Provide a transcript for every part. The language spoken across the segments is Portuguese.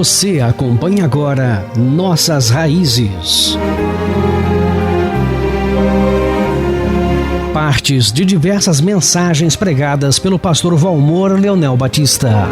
Você acompanha agora Nossas Raízes. Partes de diversas mensagens pregadas pelo pastor Valmor Leonel Batista.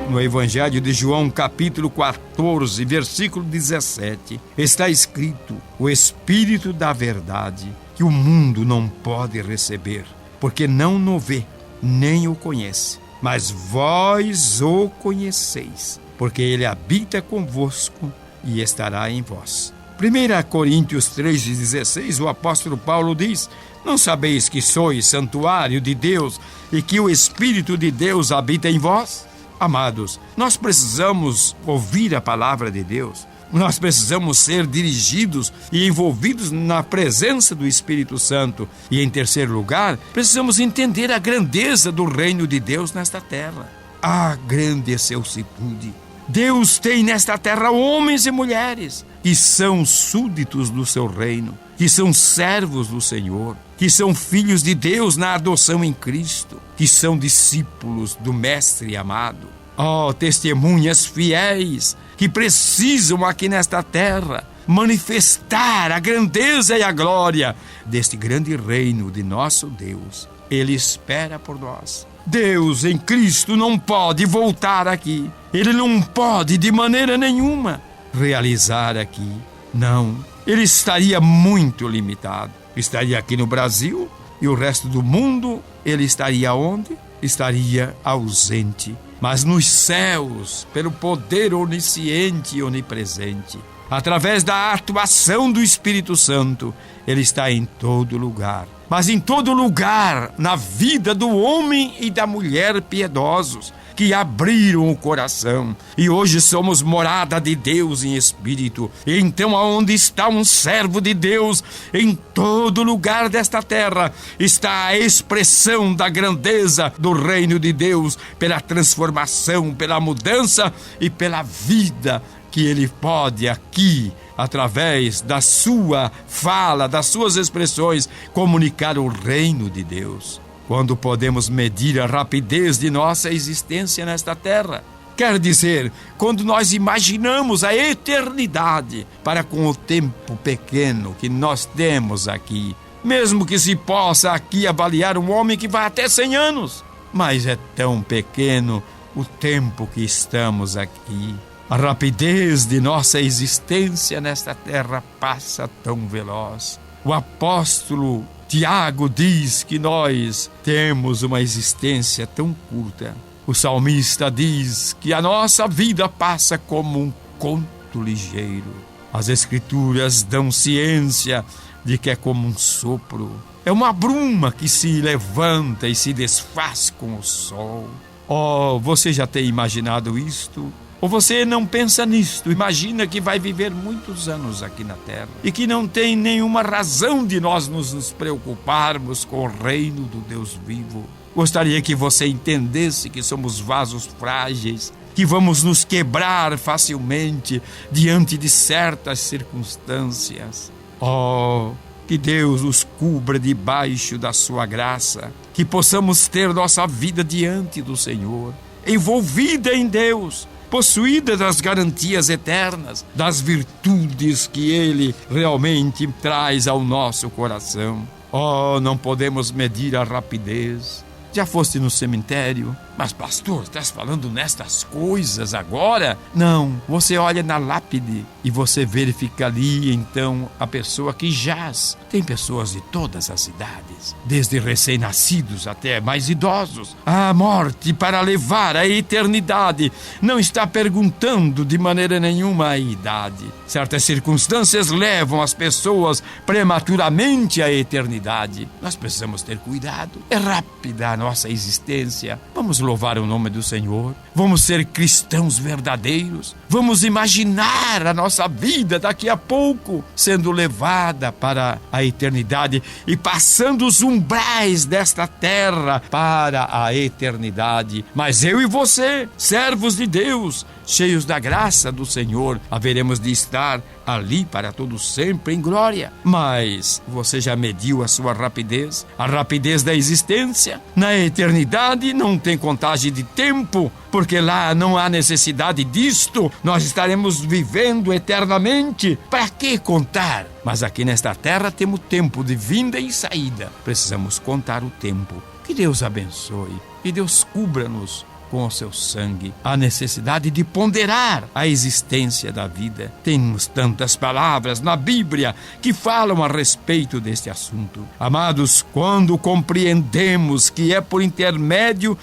No Evangelho de João, capítulo 14, versículo 17, está escrito: o Espírito da verdade, que o mundo não pode receber, porque não o vê, nem o conhece. Mas vós o conheceis, porque ele habita convosco e estará em vós. 1 Coríntios 3,16, o apóstolo Paulo diz: não sabeis que sois santuário de Deus e que o Espírito de Deus habita em vós? Amados, nós precisamos ouvir a palavra de Deus. Nós precisamos ser dirigidos e envolvidos na presença do Espírito Santo. E, em terceiro lugar, precisamos entender a grandeza do reino de Deus nesta terra. Ah, grande é seu Citude! Deus tem nesta terra homens e mulheres que são súditos do seu reino, que são servos do Senhor, que são filhos de Deus na adoção em Cristo, que são discípulos do Mestre amado. Oh, testemunhas fiéis que precisam aqui nesta terra manifestar a grandeza e a glória deste grande reino de nosso Deus. Ele espera por nós. Deus em Cristo não pode voltar aqui. Ele não pode de maneira nenhuma realizar aqui. Não, ele estaria muito limitado. Estaria aqui no Brasil e o resto do mundo, ele estaria onde? Estaria ausente. Mas nos céus, pelo poder onisciente e onipresente, através da atuação do Espírito Santo, ele está em todo lugar. Mas em todo lugar, na vida do homem e da mulher piedosos, que abriram o coração, e hoje somos morada de Deus em espírito. E então, aonde está um servo de Deus, em todo lugar desta terra, está a expressão da grandeza do reino de Deus, pela transformação, pela mudança e pela vida que ele pode aqui, através da sua fala, das suas expressões, comunicar o reino de Deus. Quando podemos medir a rapidez de nossa existência nesta terra? Quer dizer, quando nós imaginamos a eternidade para com o tempo pequeno que nós temos aqui. Mesmo que se possa aqui avaliar um homem que vai até 100 anos, mas é tão pequeno o tempo que estamos aqui. A rapidez de nossa existência nesta terra passa tão veloz. O apóstolo Tiago diz que nós temos uma existência tão curta. O salmista diz que a nossa vida passa como um conto ligeiro. As escrituras dão ciência de que é como um sopro. É uma bruma que se levanta e se desfaz com o sol. Oh, você já tem imaginado isto? Ou você não pensa nisto? Imagina que vai viver muitos anos aqui na terra e que não tem nenhuma razão de nós nos preocuparmos com o reino do Deus vivo. Gostaria que você entendesse que somos vasos frágeis, que vamos nos quebrar facilmente diante de certas circunstâncias. Oh, que Deus nos cubra debaixo da sua graça, que possamos ter nossa vida diante do Senhor, envolvida em Deus, possuída das garantias eternas, das virtudes que Ele realmente traz ao nosso coração. Oh, não podemos medir a rapidez. Já foste no cemitério? Mas pastor, estás falando nestas coisas agora? Não, você olha na lápide e você verifica ali então a pessoa que jaz. Tem pessoas de todas as idades, desde recém-nascidos até mais idosos. A morte para levar à eternidade não está perguntando de maneira nenhuma a idade. Certas circunstâncias levam as pessoas prematuramente à eternidade. Nós precisamos ter cuidado. É rápida a nossa existência. Vamos louvar o nome do Senhor. Vamos ser cristãos verdadeiros. Vamos imaginar a nossa vida daqui a pouco sendo levada para a eternidade e passando os umbrais desta terra para a eternidade. Mas eu e você, servos de Deus, cheios da graça do Senhor, haveremos de estar ali para todo sempre em glória. Mas você já mediu a sua rapidez? A rapidez da existência? Na eternidade não tem contagem de tempo, porque lá não há necessidade disto. Nós estaremos vivendo eternamente. Para que contar? Mas aqui nesta terra temos tempo de vinda e saída. Precisamos contar o tempo. Que Deus abençoe e Deus cubra-nos com o seu sangue. A necessidade de ponderar a existência da vida. Temos tantas palavras na Bíblia que falam a respeito deste assunto. Amados, quando compreendemos que é por intermédio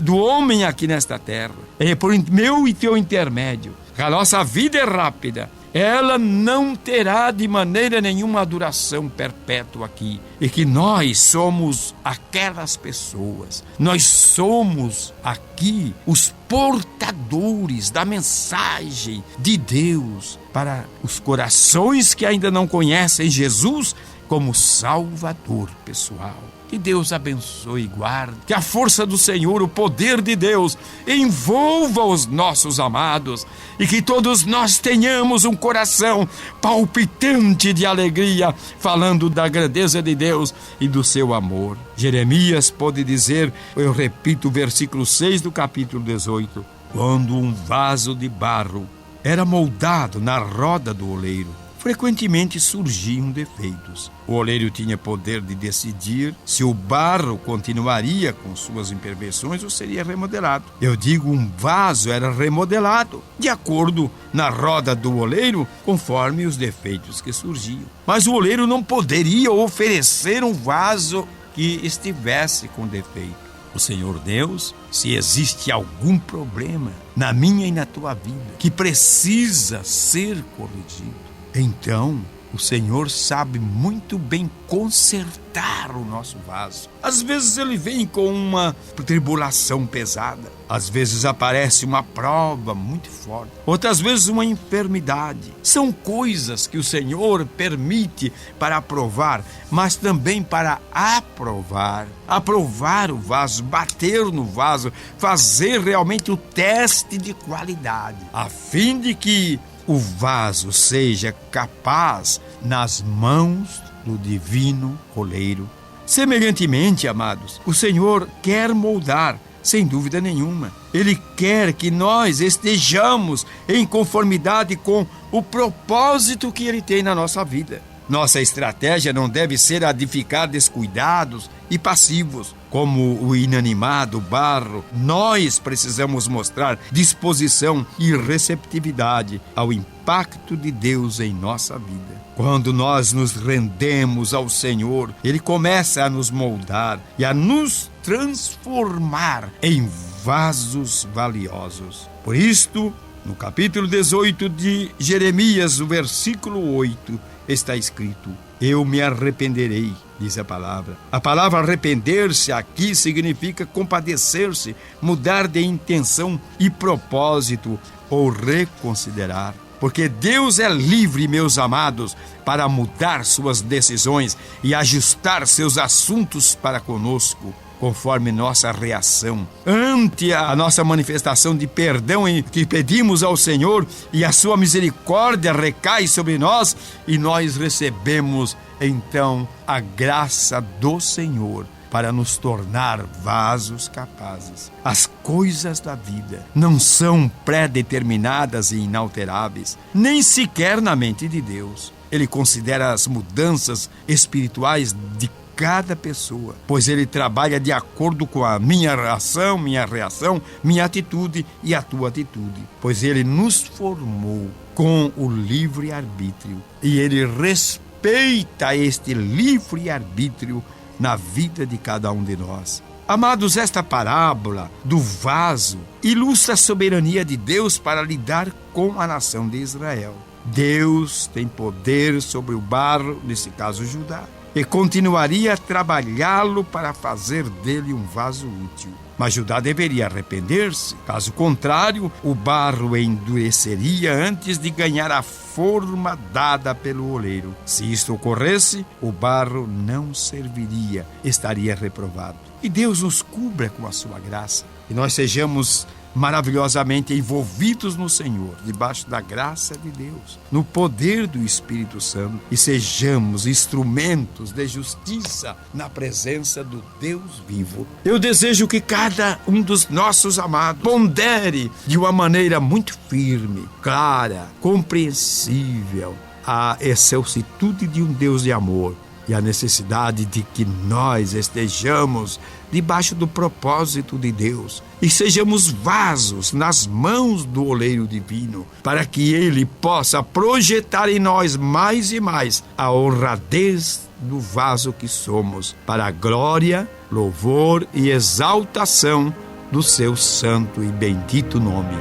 do homem aqui nesta terra, é por meu e teu intermédio, que a nossa vida é rápida, ela não terá de maneira nenhuma a duração perpétua aqui. E que nós somos aquelas pessoas, nós somos aqui os portadores da mensagem de Deus para os corações que ainda não conhecem Jesus como Salvador pessoal. Que Deus abençoe e guarde, que a força do Senhor, o poder de Deus, envolva os nossos amados e que todos nós tenhamos um coração palpitante de alegria, falando da grandeza de Deus e do seu amor. Jeremias pode dizer, eu repito o versículo 6 do capítulo 18, quando um vaso de barro era moldado na roda do oleiro, frequentemente surgiam defeitos. O oleiro tinha poder de decidir se o barro continuaria com suas imperfeições ou seria remodelado. Eu digo, um vaso era remodelado de acordo na roda do oleiro, conforme os defeitos que surgiam. Mas o oleiro não poderia oferecer um vaso que estivesse com defeito. O Senhor Deus, se existe algum problema na minha e na tua vida que precisa ser corrigido, então, o Senhor sabe muito bem consertar o nosso vaso. Às vezes ele vem com uma tribulação pesada. Às vezes aparece uma prova muito forte. Outras vezes uma enfermidade. São coisas que o Senhor permite para aprovar, mas também para aprovar. Aprovar o vaso, bater no vaso, fazer realmente o teste de qualidade, a fim de que o vaso seja capaz nas mãos do divino oleiro. Semelhantemente, amados, o Senhor quer moldar, sem dúvida nenhuma. Ele quer que nós estejamos em conformidade com o propósito que Ele tem na nossa vida. Nossa estratégia não deve ser a de ficar descuidados e passivos, como o inanimado barro. Nós precisamos mostrar disposição e receptividade ao impacto de Deus em nossa vida. Quando nós nos rendemos ao Senhor, Ele começa a nos moldar e a nos transformar em vasos valiosos. Por isto, no capítulo 18 de Jeremias, o versículo 8, está escrito: eu me arrependerei, diz a palavra. A palavra arrepender-se aqui significa compadecer-se, mudar de intenção e propósito ou reconsiderar. Porque Deus é livre, meus amados, para mudar suas decisões e ajustar seus assuntos para conosco, conforme nossa reação ante a nossa manifestação de perdão em que pedimos ao Senhor, e a sua misericórdia recai sobre nós e nós recebemos então a graça do Senhor para nos tornar vasos capazes. As coisas da vida não são pré-determinadas e inalteráveis, nem sequer na mente de Deus. Ele considera as mudanças espirituais de cada pessoa, pois Ele trabalha de acordo com a minha ação, minha reação, minha atitude e a tua atitude, pois Ele nos formou com o livre-arbítrio e Ele respeita este livre-arbítrio na vida de cada um de nós. Amados, esta parábola do vaso ilustra a soberania de Deus para lidar com a nação de Israel. Deus tem poder sobre o barro, nesse caso Judá, e continuaria a trabalhá-lo para fazer dele um vaso útil. Mas Judá deveria arrepender-se. Caso contrário, o barro endureceria antes de ganhar a forma dada pelo oleiro. Se isto ocorresse, o barro não serviria, estaria reprovado. E Deus nos cubra com a sua graça, e nós sejamos maravilhosamente envolvidos no Senhor, debaixo da graça de Deus, no poder do Espírito Santo, e sejamos instrumentos de justiça na presença do Deus vivo. Eu desejo que cada um dos nossos amados pondere de uma maneira muito firme, clara, compreensível, a excelsitude de um Deus de amor e a necessidade de que nós estejamos debaixo do propósito de Deus e sejamos vasos nas mãos do oleiro divino, para que Ele possa projetar em nós mais e mais a honradez do vaso que somos, para a glória, louvor e exaltação do seu santo e bendito nome.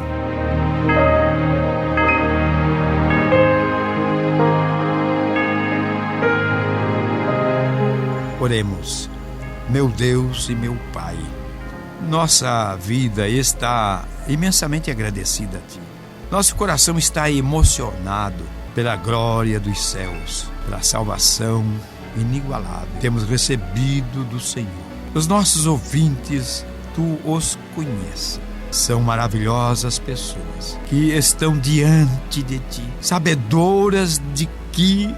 Oremos. Meu Deus e meu Pai, nossa vida está imensamente agradecida a Ti. Nosso coração está emocionado pela glória dos céus, pela salvação inigualável que temos recebido do Senhor. Os nossos ouvintes, Tu os conheces. São maravilhosas pessoas que estão diante de Ti, sabedoras de que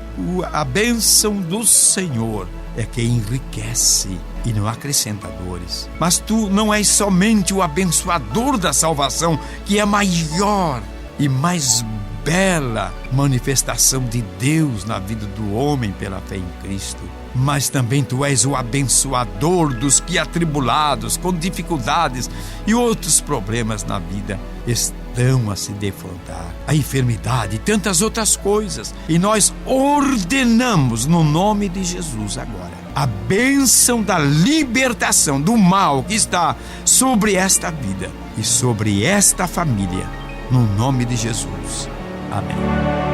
a bênção do Senhor é que enriquece e não acrescenta dores. Mas Tu não és somente o abençoador da salvação, que é a maior e mais bela manifestação de Deus na vida do homem pela fé em Cristo, mas também Tu és o abençoador dos que atribulados, com dificuldades e outros problemas na vida estão a se defrontar, a enfermidade e tantas outras coisas, e nós ordenamos no nome de Jesus agora a bênção da libertação do mal que está sobre esta vida e sobre esta família, no nome de Jesus. Amém.